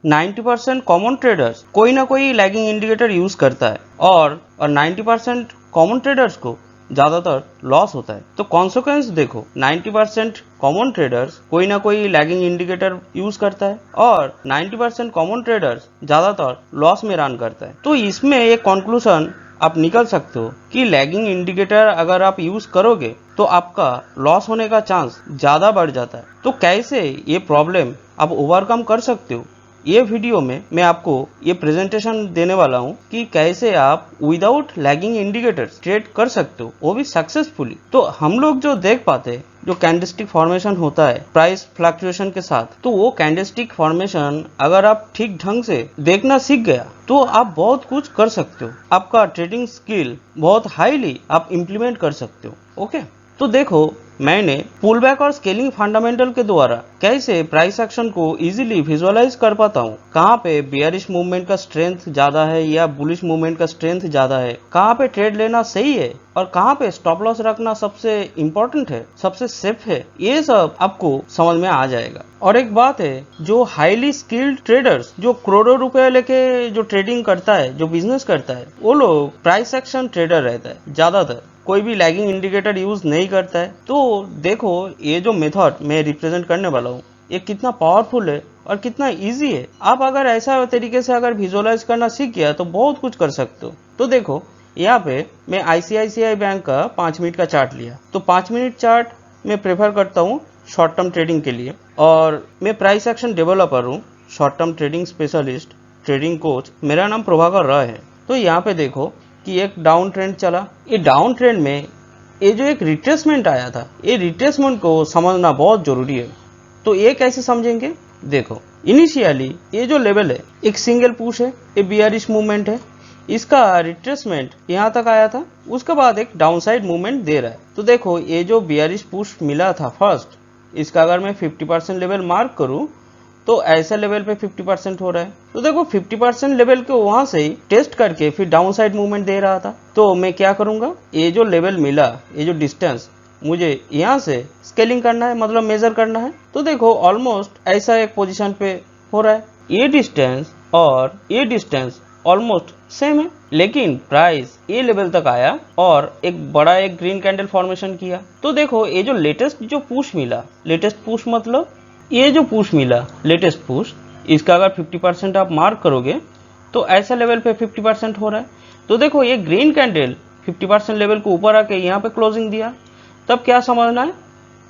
90% common traders कोई ना कोई लैगिंग इंडिकेटर यूज करता है और 90% कॉमन ट्रेडर्स को ज्यादातर लॉस होता है। तो कॉन्सिक्वेंस देखो, 90% कॉमन ट्रेडर्स कोई ना कोई लैगिंग इंडिकेटर यूज करता है और 90% कॉमन ट्रेडर्स ज्यादातर लॉस में रन करता है। तो इसमें एक कंक्लूजन आप निकल सकते हो कि लैगिंग इंडिकेटर अगर आप यूज करोगे तो आपका लॉस होने का चांस ज्यादा बढ़ जाता है। तो कैसे ये प्रॉब्लम आप ओवरकम कर सकते हो, ये वीडियो में मैं आपको ये प्रेजेंटेशन देने वाला हूँ कि कैसे आप विदाउट लैगिंग इंडिकेटर्स ट्रेड कर सकते हो, वो भी सक्सेसफुली। तो हम लोग जो देख पाते हैं जो कैंडलस्टिक फॉर्मेशन होता है प्राइस फ्लक्चुएशन के साथ, तो वो कैंडलस्टिक फॉर्मेशन अगर आप ठीक ढंग से देखना सीख गया तो आप बहुत कुछ कर सकते हो, आपका ट्रेडिंग स्किल बहुत हाईली आप इम्प्लीमेंट कर सकते हो। ओके, तो देखो मैंने पुल बैक और स्केलिंग फंडामेंटल के द्वारा कैसे प्राइस एक्शन को इजीली विजुअलाइज कर पाता हूँ, कहाँ पे बियरिश मूवमेंट का स्ट्रेंथ ज्यादा है या बुलिश मूवमेंट का स्ट्रेंथ ज्यादा है, कहाँ पे ट्रेड लेना सही है और कहाँ पे स्टॉप लॉस रखना सबसे इम्पोर्टेंट है, सबसे सेफ है, ये सब आपको समझ में आ जाएगा। और एक बात है, जो हाईली स्किल्ड ट्रेडर्स जो करोड़ों रुपए लेके जो ट्रेडिंग करता है, जो बिजनेस करता है, वो लोग प्राइस एक्शन ट्रेडर रहता है ज्यादातर, कोई भी लैगिंग इंडिकेटर यूज नहीं करता है। तो देखो ये जो मेथड मैं रिप्रेजेंट करने वाला हूँ ये कितना पावरफुल है और कितना इजी है। आप अगर ऐसा तरीके से अगर विजुअलाइज करना सीख गया तो बहुत कुछ कर सकते हो। तो देखो यहाँ पे मैं ICICI बैंक का 5 मिनट का चार्ट लिया, तो 5 मिनट चार्ट मैं प्रेफर करता हूँ शॉर्ट टर्म ट्रेडिंग के लिए, और मैं प्राइस एक्शन डेवलपर हूँ, short term trading specialist, trading coach, मेरा नाम प्रभाकर राय है। तो यहाँ पे देखो कि एक डाउन ट्रेंड चला, ये डाउन ट्रेंड में ये जो एक रिट्रेसमेंट आया था, ये रिट्रेसमेंट को समझना बहुत जरूरी है। तो ये कैसे समझेंगे, देखो इनिशियली ये जो लेवल है एक सिंगल पुश है, ये बियरिश मूवमेंट है, इसका रिट्रेसमेंट यहाँ तक आया था, उसके बाद एक डाउनसाइड मूवमेंट दे रहा है। तो देखो ये जो बियरिश पुश मिला था फर्स्ट, इसका अगर मैं 50% लेवल मार्क करूं तो ऐसा लेवल पे 50% हो रहा है। तो देखो 50% लेवल को वहां से ही टेस्ट करके फिर डाउन साइड मूवमेंट दे रहा था। तो मैं क्या करूंगा, ये जो लेवल मिला, ये जो डिस्टेंस मुझे यहाँ से स्केलिंग करना है, मतलब मेजर करना है। तो देखो ऑलमोस्ट ऐसा एक पोजीशन पे हो रहा है, ये डिस्टेंस और ये डिस्टेंस ऑलमोस्ट सेम है, लेकिन प्राइस ये लेवल तक आया और एक बड़ा एक ग्रीन कैंडल फॉर्मेशन किया। तो देखो ये जो लेटेस्ट जो पुश मिला, लेटेस्ट पुश मतलब ये जो पुश मिला लेटेस्ट पुश, इसका अगर 50% आप मार्क करोगे तो ऐसा लेवल पे 50% हो रहा है। तो देखो ये ग्रीन कैंडल 50% लेवल को ऊपर आके यहाँ पे क्लोजिंग दिया, तब क्या समझना है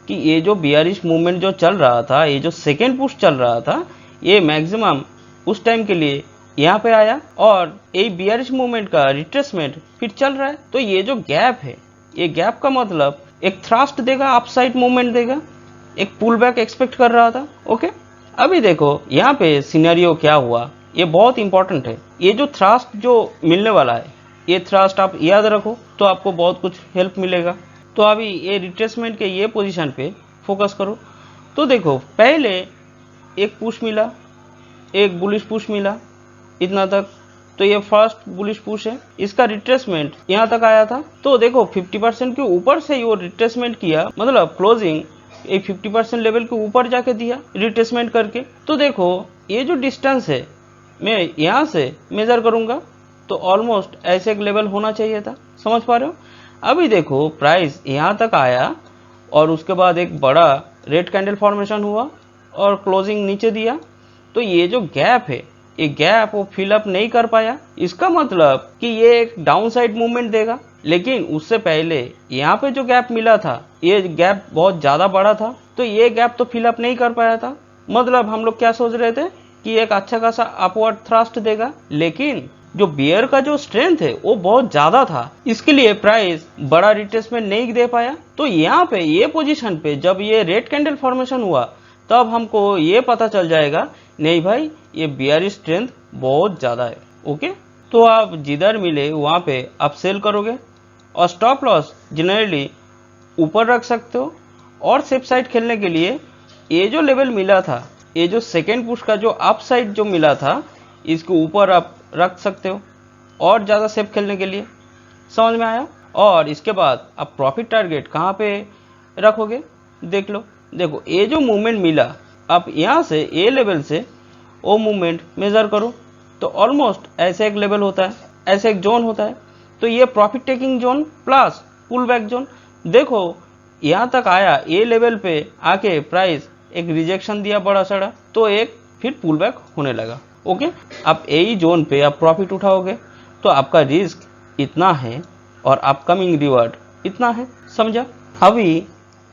कि ये जो बियरिश मूवमेंट जो चल रहा था, ये जो सेकेंड पुश चल रहा था, ये मैक्सिमम उस टाइम के लिए यहाँ पे आया और ये बियरिश मूवमेंट का रिट्रेसमेंट फिर चल रहा है। तो ये जो गैप है, ये गैप का मतलब एक थ्रस्ट देगा, अपसाइड मूवमेंट देगा, एक पुल बैक एक्सपेक्ट कर रहा था। ओके, अभी देखो यहाँ पे सिनेरियो क्या हुआ, ये बहुत इंपॉर्टेंट है। ये जो थ्रस्ट जो मिलने वाला है, ये थ्रस्ट आप याद रखो तो आपको बहुत कुछ हेल्प मिलेगा। तो अभी ये रिट्रेसमेंट के ये पोजीशन पे फोकस करो। तो देखो पहले एक पुश मिला, एक बुलिश पुश मिला इतना तक, तो ये फर्स्ट बुलिश पुश है, इसका रिट्रेसमेंट यहाँ तक आया था। तो देखो 50% के ऊपर से वो रिट्रेसमेंट किया, मतलब क्लोजिंग एक 50% लेवल के ऊपर जाके दिया रिट्रेसमेंट करके। तो देखो ये जो डिस्टेंस है मैं यहाँ से मेजर करूंगा तो ऑलमोस्ट ऐसे एक लेवल होना चाहिए था, समझ पा रहे हो। अभी देखो प्राइस यहाँ तक आया और उसके बाद एक बड़ा रेड कैंडल फॉर्मेशन हुआ और क्लोजिंग नीचे दिया। तो ये जो गैप है, ये गैप वो फिलअप नहीं कर पाया, इसका मतलब कि ये एक डाउन साइड मूवमेंट देगा। लेकिन उससे पहले यहाँ पे जो गैप मिला था, ये गैप बहुत ज्यादा बड़ा था, तो ये गैप तो फिलअप नहीं कर पाया था। मतलब हम लोग क्या सोच रहे थे कि एक अच्छा खासा अपवर्ड थ्रस्ट देगा, लेकिन जो बियर का जो स्ट्रेंथ है वो बहुत ज्यादा था, इसके लिए प्राइस बड़ा रिट्रेसमेंट नहीं दे पाया। तो यहाँ पे ये पोजीशन पे जब ये रेड कैंडल फॉर्मेशन हुआ तब हमको ये पता चल जाएगा, नहीं भाई ये बियर स्ट्रेंथ बहुत ज्यादा है। ओके, तो आप जिधर मिले वहां पे आप सेल करोगे और स्टॉप लॉस जनरली ऊपर रख सकते हो। और सेफ साइड खेलने के लिए ये जो लेवल मिला था, ये जो सेकेंड पुश का जो अप साइड जो मिला था, इसको ऊपर आप रख सकते हो और ज़्यादा सेफ खेलने के लिए। समझ में आया। और इसके बाद आप प्रॉफिट टारगेट कहाँ पे रखोगे, देख लो। देखो ये जो मूवमेंट मिला, आप यहाँ से ए लेवल से वो मूवमेंट मेजर करो। तो ऑलमोस्ट ऐसे एक लेवल होता है, ऐसे एक जोन होता है। तो ये profit taking zone plus pull back zone. देखो यहाँ तक आया, ए लेवल पे आके प्राइस एक रिजेक्शन दिया बड़ा सारा, तो एक फिर पुल बैक होने लगा। ओके, आप यही जोन पे आप प्रॉफिट उठाओगे तो आपका रिस्क इतना है और अपकमिंग रिवार्ड इतना है, समझा। अभी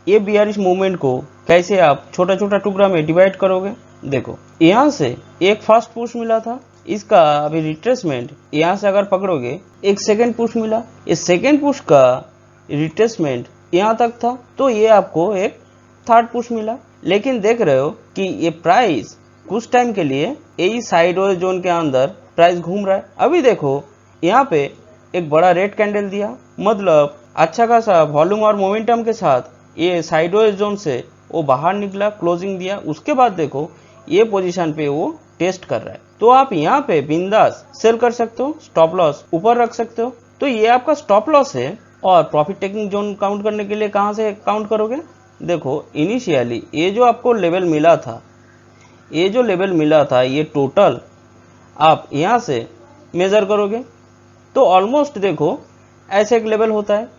ये बियरिश मूवमेंट को कैसे आप छोटा छोटा टुकड़ा में डिवाइड करोगे। देखो यहाँ से एक फर्स्ट पुश मिला था, इसका अभी रिट्रेसमेंट यहाँ से अगर पकड़ोगे एक सेकेंड पुश मिला, इस सेकेंड पुश का रिट्रेसमेंट यहाँ तक था, तो ये आपको एक थर्ड पुश मिला। लेकिन देख रहे हो कि ये प्राइस कुछ टाइम के लिए यही साइडवेज जोन के अंदर प्राइस घूम रहा है। अभी देखो यहाँ पे एक बड़ा रेड कैंडल दिया, मतलब अच्छा खासा वॉल्यूम और मोमेंटम के साथ ये साइडवेज जोन से वो बाहर निकला, क्लोजिंग दिया। उसके बाद देखो ये पोजीशन पे वो टेस्ट कर रहा है, तो आप यहाँ पे बिंदास सेल कर सकते हो, स्टॉप लॉस ऊपर रख सकते हो। तो ये आपका स्टॉप लॉस है। और प्रॉफिट टेकिंग जोन काउंट करने के लिए कहाँ से काउंट करोगे। देखो इनिशियली ये जो आपको लेवल मिला था, ये जो लेवल मिला था, ये टोटल आप यहाँ से मेजर करोगे तो ऑलमोस्ट देखो ऐसे एक लेवल होता है।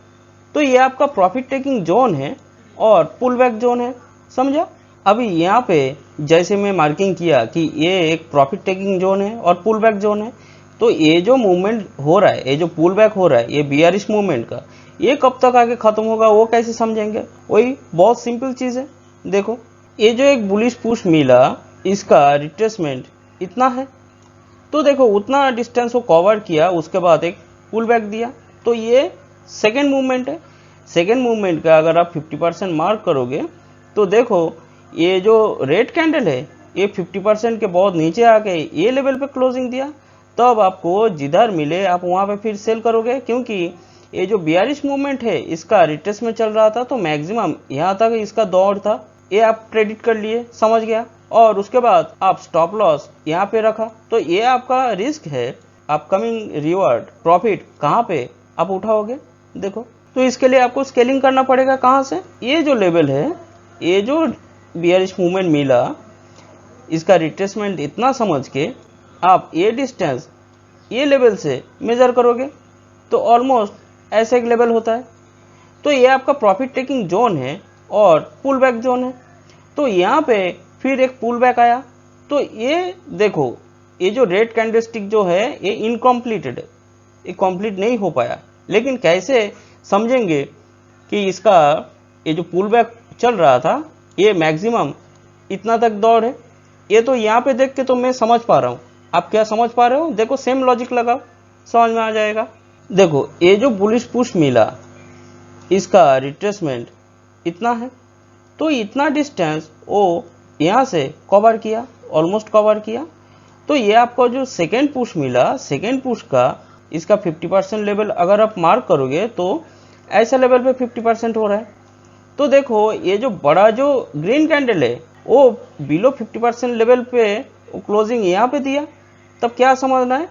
तो ये आपका प्रॉफिट टेकिंग जोन है और पुल बैक जोन है, समझा। अभी यहाँ पे जैसे मैं मार्किंग किया कि ये एक प्रॉफिट टेकिंग जोन है और पुल बैक जोन है, तो ये जो मूवमेंट हो रहा है, ये जो पुल बैक हो रहा है, ये बियरिश मूवमेंट का, ये कब तक आके खत्म होगा वो कैसे समझेंगे। वही बहुत सिंपल चीज़ है। देखो ये जो एक बुलिश पुश मिला, इसका रिट्रेसमेंट इतना है, तो देखो उतना डिस्टेंस को कवर किया, उसके बाद एक पुल बैक दिया, तो ये सेकेंड मूवमेंट है। सेकेंड मूवमेंट का अगर आप 50% मार्क करोगे तो देखो ये जो रेड कैंडल है ये 50% के बहुत नीचे आके ये लेवल पे क्लोजिंग दिया, तब आपको जिधर मिले आप वहाँ पे फिर सेल करोगे, क्योंकि ये जो बियरिश मूवमेंट है इसका रिट्रेसमेंट चल रहा था, तो मैक्सिमम यहाँ तक इसका दौड़ था, ये आप क्रेडिट कर लिए, समझ गया। और उसके बाद आप स्टॉप लॉस यहाँ पे रखा, तो ये आपका रिस्क है। अपकमिंग रिवॉर्ड प्रॉफिट कहाँ पे आप उठाओगे। देखो तो इसके लिए आपको स्केलिंग करना पड़ेगा। कहाँ से, ये जो लेवल है, ये जो बियरिश मूवमेंट मिला, इसका रिट्रेसमेंट इतना समझ के आप ये डिस्टेंस ये लेवल से मेजर करोगे तो ऑलमोस्ट ऐसे एक लेवल होता है। तो ये आपका प्रॉफिट टेकिंग जोन है और पुल बैक जोन है। तो यहाँ पे फिर एक पुल बैक आया, तो ये देखो ये जो रेड कैंडलस्टिक जो है ये इनकम्प्लीटेड है, ये कंप्लीट नहीं हो पाया। लेकिन कैसे समझेंगे कि इसका ये जो पुल बैक चल रहा था ये मैक्सिमम इतना तक दौड़ है। ये तो यहाँ पे देख के तो मैं समझ पा रहा हूँ, आप क्या समझ पा रहे हो। देखो सेम लॉजिक लगाओ, समझ में आ जाएगा। देखो ये जो बुलिश पुश मिला, इसका रिट्रेसमेंट इतना है, तो इतना डिस्टेंस वो यहाँ से कवर किया, ऑलमोस्ट कवर किया। तो ये आपको जो सेकेंड पुश मिला, सेकेंड पुश का इसका 50% लेवल अगर आप मार्क करोगे तो ऐसा लेवल पे 50% हो रहा है। तो देखो ये जो बड़ा जो ग्रीन कैंडल है वो बिलो 50% लेवल पे क्लोजिंग यहाँ पे दिया, तब क्या समझना है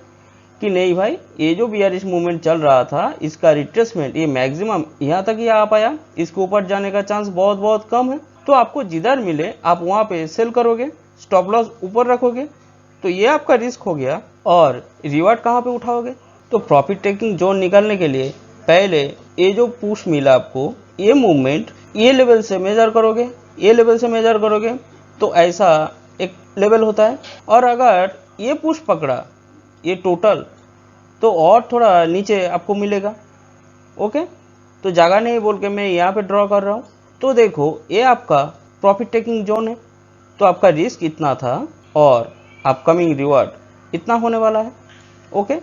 कि नहीं भाई ये जो बियरिश मूवमेंट चल रहा था इसका रिट्रेसमेंट ये मैक्सिमम यहाँ तक ही आ पाया, इसके ऊपर जाने का चांस बहुत बहुत कम है। तो आपको जिधर मिले आप वहाँ पे सेल करोगे, स्टॉप लॉस ऊपर रखोगे, तो ये आपका रिस्क हो गया। और रिवार्ड कहाँ पे उठाओगे, तो प्रॉफिट टेकिंग जोन निकालने के लिए पहले ये जो पुश मिला आपको, ये मूवमेंट ये लेवल से मेजर करोगे, ये लेवल से मेजर करोगे, तो ऐसा एक लेवल होता है। और अगर ये पुश पकड़ा ये टोटल, तो और थोड़ा नीचे आपको मिलेगा। ओके, तो जगह नहीं बोल के मैं यहाँ पे ड्रॉ कर रहा हूँ। तो देखो ये आपका प्रॉफिट टेकिंग जोन है, तो आपका रिस्क इतना था और अपकमिंग रिवार्ड इतना होने वाला है। ओके,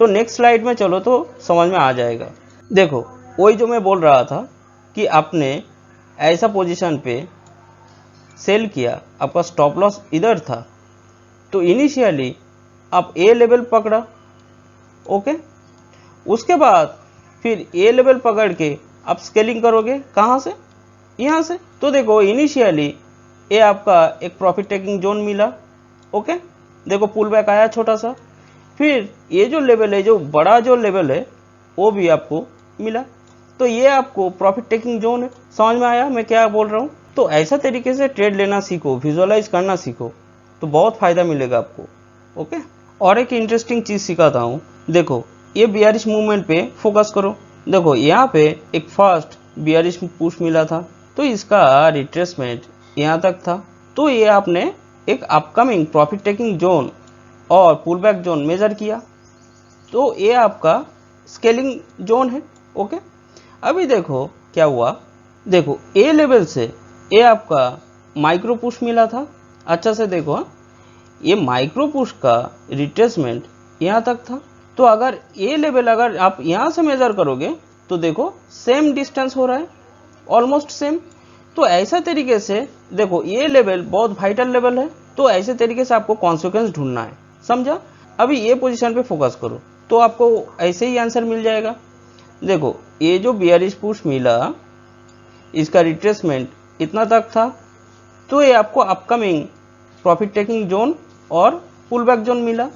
तो नेक्स्ट स्लाइड में चलो तो समझ में आ जाएगा। देखो वही जो मैं बोल रहा था कि आपने ऐसा पोजीशन पे सेल किया, आपका स्टॉप लॉस इधर था, तो इनिशियली आप ए लेवल पकड़ा। ओके, उसके बाद फिर ए लेवल पकड़ के आप स्केलिंग करोगे, कहाँ से, यहाँ से। तो देखो इनिशियली ये आपका एक प्रॉफिट टेकिंग जोन मिला। ओके, देखो पुल बैक आया छोटा सा, फिर ये जो लेवल है, जो बड़ा जो लेवल है वो भी आपको मिला, तो ये आपको प्रॉफिट टेकिंग जोन है। समझ में आया मैं क्या बोल रहा हूँ। तो ऐसा तरीके से ट्रेड लेना सीखो, विजुअलाइज करना सीखो, तो बहुत फ़ायदा मिलेगा आपको। ओके, और एक इंटरेस्टिंग चीज़ सिखाता हूँ। देखो ये बियरिश मूवमेंट पे फोकस करो। देखो यहाँ पे एक फर्स्ट बियरिश पुश मिला था, तो इसका रिट्रेसमेंट यहाँ तक था। तो ये आपने एक अपकमिंग प्रॉफिट टेकिंग जोन और पुल बैक जोन मेजर किया, तो ये आपका स्केलिंग जोन है। ओके, अभी देखो क्या हुआ। देखो ए लेवल से ये आपका माइक्रो पुश मिला था। अच्छा से देखो, ये माइक्रो पुश का रिट्रेसमेंट यहाँ तक था। तो अगर ए लेवल अगर आप यहाँ से मेजर करोगे तो देखो सेम डिस्टेंस हो रहा है, ऑलमोस्ट सेम। तो ऐसा तरीके से देखो ये लेवल बहुत वाइटल लेवल है, तो ऐसे तरीके से आपको कॉन्सिक्वेंस ढूंढना है, समझा। अभी ये पोजीशन पे फोकस करो तो आपको ऐसे ही आंसर मिल जाएगा। देखो ये जो बियरिश पुश मिला, इसका रिट्रेसमेंट इतना तक था, तो ये आपको अपकमिंग प्रॉफिट टेकिंग जोन और पुल बैक जोन मिला।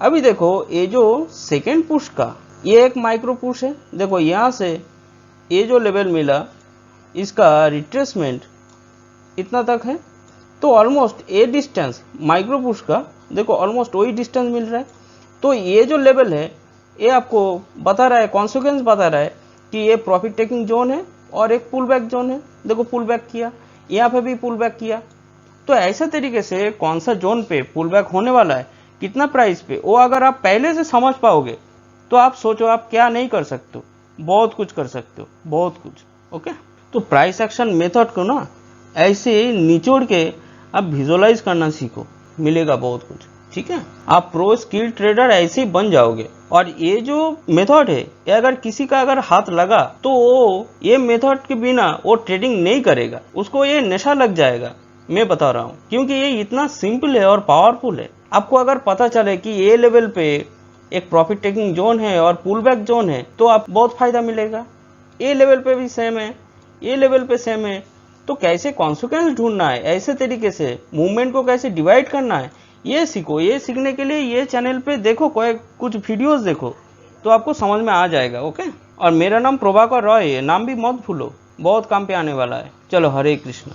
अभी देखो ये जो सेकेंड पुश का ये एक माइक्रो पुश है। देखो यहाँ से ये जो लेवल मिला, इसका रिट्रेसमेंट इतना तक है, तो ऑलमोस्ट ये डिस्टेंस माइक्रो पुश का देखो ऑलमोस्ट वही डिस्टेंस मिल रहा है। तो ये जो लेवल है ये आपको बता रहा है, कॉन्सिक्वेंस बता रहा है कि ये प्रॉफिट टेकिंग जोन है और एक पुल बैक जोन है। देखो पुल बैक किया, यहाँ पे भी पुल बैक किया। तो ऐसा तरीके से कौन सा जोन पे पुल बैक होने वाला है, कितना प्राइस पे, वो अगर आप पहले से समझ पाओगे तो आप सोचो आप क्या नहीं कर सकते हो, बहुत कुछ कर सकते हो, बहुत कुछ। ओके, तो प्राइस एक्शन मेथड को ना ऐसे निचोड़ के आप विजुअलाइज करना सीखो, मिलेगा बहुत कुछ। ठीक है, आप प्रो स्किल ट्रेडर ऐसे ही बन जाओगे। और ये जो मेथड है, ये अगर किसी का अगर हाथ लगा तो वो ये मेथड के बिना वो ट्रेडिंग नहीं करेगा, उसको ये नशा लग जाएगा। मैं बता रहा हूँ, क्योंकि ये इतना सिंपल है और पावरफुल है। आपको अगर पता चले कि ये लेवल पे एक प्रॉफिट टेकिंग जोन है और पुल बैक जोन है, तो आप बहुत फायदा मिलेगा। ये लेवल पे भी सेम है, ये लेवल पे सेम है। तो कैसे कॉन्सिक्वेंस ढूंढना है, ऐसे तरीके से मूवमेंट को कैसे डिवाइड करना है, ये सीखो। ये सीखने के लिए ये चैनल पे देखो, कुछ वीडियोस देखो, तो आपको समझ में आ जाएगा। ओके, और मेरा नाम प्रभाकर रॉय है, नाम भी मत भूलो, बहुत काम पे आने वाला है। चलो, हरे कृष्ण।